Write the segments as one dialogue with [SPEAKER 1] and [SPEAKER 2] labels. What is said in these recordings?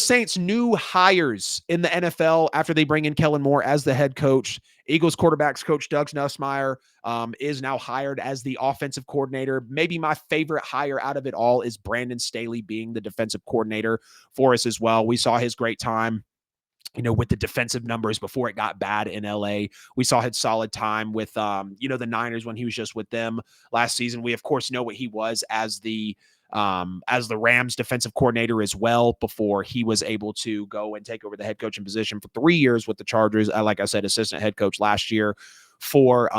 [SPEAKER 1] Saints' new hires in the NFL after they bring in Kellen Moore as the head coach. Eagles quarterbacks coach Doug Nussmeier is now hired as the offensive coordinator. Maybe my favorite hire out of it all is Brandon Staley being the defensive coordinator for us as well. We saw his great time, with the defensive numbers before it got bad in LA. We saw his solid time with, the Niners when he was just with them last season. We, of course, know what he was as the Rams defensive coordinator as well before he was able to go and take over the head coaching position for 3 years with the Chargers. Like I said, assistant head coach last year for,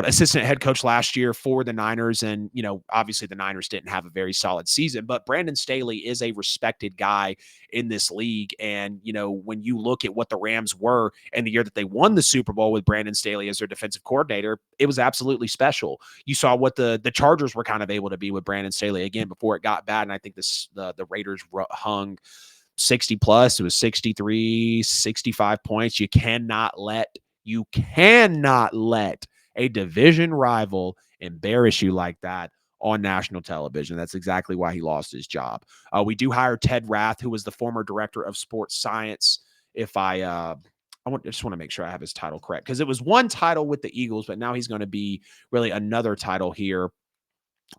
[SPEAKER 1] assistant head coach last year for the Niners. And, obviously the Niners didn't have a very solid season, but Brandon Staley is a respected guy in this league. And, when you look at what the Rams were in the year that they won the Super Bowl with Brandon Staley as their defensive coordinator, it was absolutely special. You saw what the Chargers were kind of able to be with Brandon Staley again before it got bad. And I think the Raiders hung 60 plus. It was 63, 65 points. You cannot let a division rival embarrass you like that on national television. That's exactly why he lost his job. We do hire Ted Rath, who was the former director of sports science. If I just want to make sure I have his title correct, because it was one title with the Eagles, but now he's going to be really another title here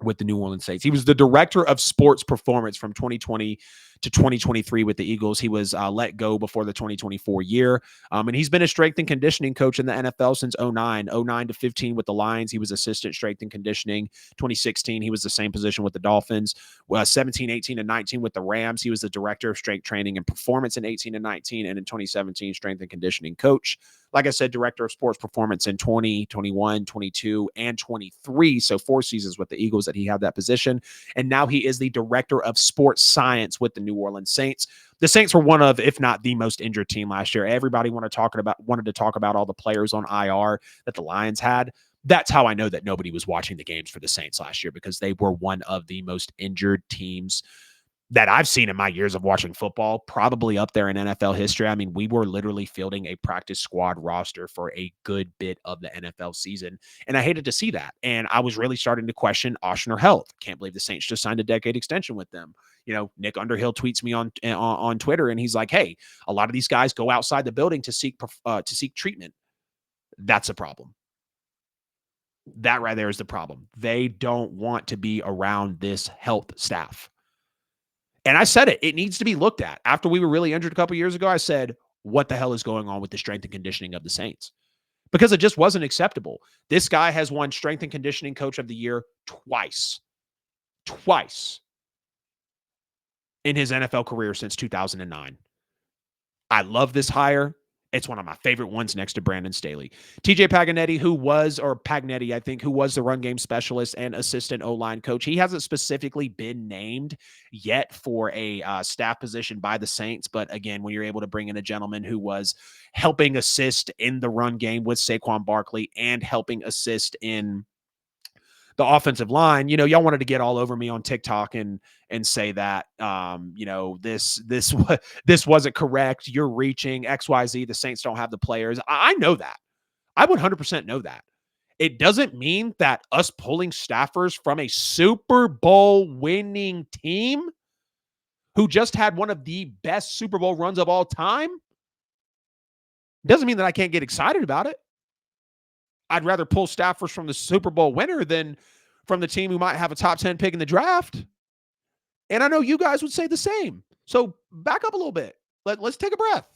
[SPEAKER 1] with the New Orleans Saints. He was the director of sports performance from 2020 to 2023 with the Eagles. He was let go before the 2024 year. And he's been a strength and conditioning coach in the NFL since 09 to 15 with the Lions. He was assistant strength and conditioning. 2016, he was the same position with the Dolphins. 17, 18, and 19 with the Rams. He was the director of strength training and performance in 18 and 19. And in 2017, strength and conditioning coach. Like I said, director of sports performance in 20, 21, 22, and 23. So 4 seasons with the Eagles that he had that position. And now he is the director of sports science with the New Orleans Saints. The Saints were one of, if not the most injured team last year. Everybody wanted to talk about all the players on IR that the Lions had. That's how I know that nobody was watching the games for the Saints last year, because they were one of the most injured teams that I've seen in my years of watching football, probably up there in NFL history. I mean, we were literally fielding a practice squad roster for a good bit of the NFL season, and I hated to see that. And I was really starting to question Oshner health. Can't believe the Saints just signed a decade extension with them. Nick Underhill tweets me on Twitter, and he's like, "Hey, a lot of these guys go outside the building to seek treatment." That's a problem. That right there is the problem. They don't want to be around this health staff. And I said it needs to be looked at. After we were really injured a couple years ago, I said, what the hell is going on with the strength and conditioning of the Saints? Because it just wasn't acceptable. This guy has won strength and conditioning coach of the year twice in his NFL career since 2009. I love this hire. It's one of my favorite ones next to Brandon Staley. TJ Pagnetti, who was the run game specialist and assistant O-line coach. He hasn't specifically been named yet for a staff position by the Saints. But again, when you're able to bring in a gentleman who was helping assist in the run game with Saquon Barkley and helping assist in the offensive line, y'all wanted to get all over me on TikTok and say that, this wasn't correct. You're reaching XYZ. The Saints don't have the players. I know that. I 100% know that. It doesn't mean that us pulling staffers from a Super Bowl winning team who just had one of the best Super Bowl runs of all time doesn't mean that I can't get excited about it. I'd rather pull staffers from the Super Bowl winner than from the team who might have a top 10 pick in the draft. And I know you guys would say the same. So back up a little bit. Let's take a breath.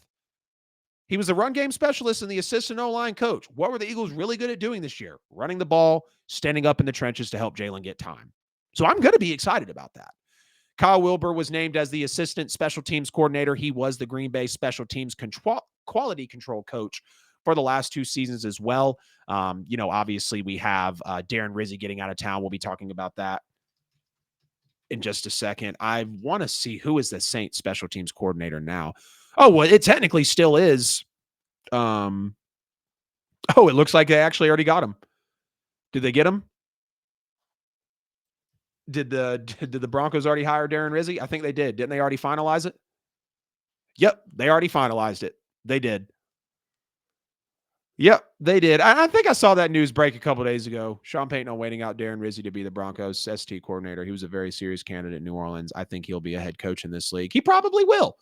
[SPEAKER 1] He was the run game specialist and the assistant O-line coach. What were the Eagles really good at doing this year? Running the ball, standing up in the trenches to help Jalen get time. So I'm going to be excited about that. Kyle Wilbur was named as the assistant special teams coordinator. He was the Green Bay special teams quality control coach for the last 2 seasons as well. Obviously we have Darren Rizzi getting out of town. We'll be talking about that in just a second. I want to see who is the Saints special teams coordinator now. Oh, well, it technically still is. It looks like they actually already got him. Did they get him? Did the Broncos already hire Darren Rizzi? I think they did. Didn't they already finalize it? Yep, they already finalized it. They did. Yep, they did. I think I saw that news break a couple days ago. Sean Payton on waiting out Darren Rizzi to be the Broncos ST coordinator. He was a very serious candidate in New Orleans. I think he'll be a head coach in this league. He probably will.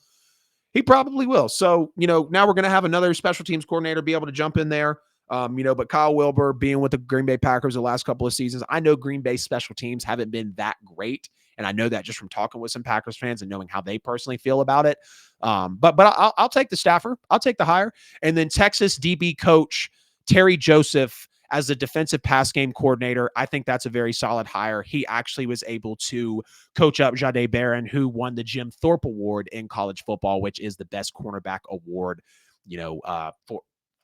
[SPEAKER 1] He probably will. So, now we're going to have another special teams coordinator be able to jump in there. But Kyle Wilbur being with the Green Bay Packers the last couple of seasons, I know Green Bay special teams haven't been that great. And I know that just from talking with some Packers fans and knowing how they personally feel about it. But I'll take the staffer. I'll take the hire. And then Texas DB coach Terry Joseph as the defensive pass game coordinator. I think that's a very solid hire. He actually was able to coach up Jahdae Barron, who won the Jim Thorpe Award in college football, which is the best cornerback award,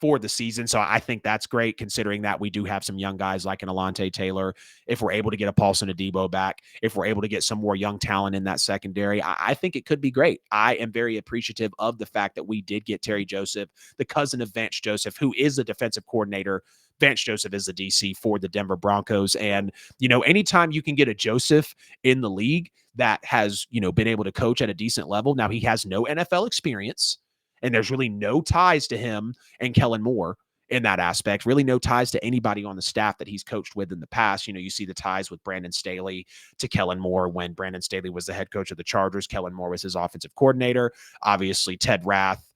[SPEAKER 1] for the season. So I think that's great, considering that we do have some young guys like an Alante Taylor. If we're able to get a Paulson Adebo back, if we're able to get some more young talent in that secondary, I think it could be great. I am very appreciative of the fact that we did get Terry Joseph, the cousin of Vance Joseph, who is the defensive coordinator. Vance Joseph is the DC for the Denver Broncos. And, anytime you can get a Joseph in the league that has, been able to coach at a decent level. Now, he has no NFL experience, and there's really no ties to him and Kellen Moore in that aspect. Really no ties to anybody on the staff that he's coached with in the past. You see the ties with Brandon Staley to Kellen Moore when Brandon Staley was the head coach of the Chargers. Kellen Moore was his offensive coordinator. Obviously, Ted Rath,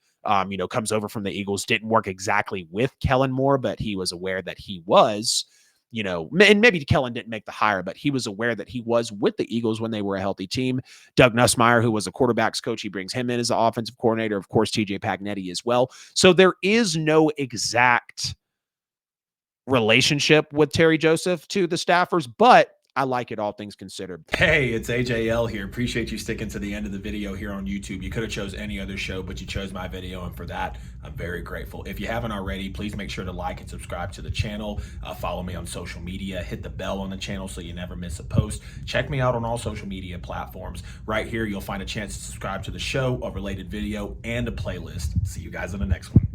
[SPEAKER 1] comes over from the Eagles. Didn't work exactly with Kellen Moore, but he was aware that he was, and maybe Kellen didn't make the hire, but he was aware that he was with the Eagles when they were a healthy team. Doug Nussmeier, who was a quarterback's coach, he brings him in as the offensive coordinator. Of course, TJ Pagnetti as well. So there is no exact relationship with Terry Joseph to the staffers, but I like it, all things considered.
[SPEAKER 2] Hey, it's AJL here. Appreciate you sticking to the end of the video here on YouTube. You could have chose any other show, but you chose my video, and for that, I'm very grateful. If you haven't already, please make sure to like and subscribe to the channel. Follow me on social media. Hit the bell on the channel so you never miss a post. Check me out on all social media platforms. Right here, you'll find a chance to subscribe to the show, a related video, and a playlist. See you guys in the next one.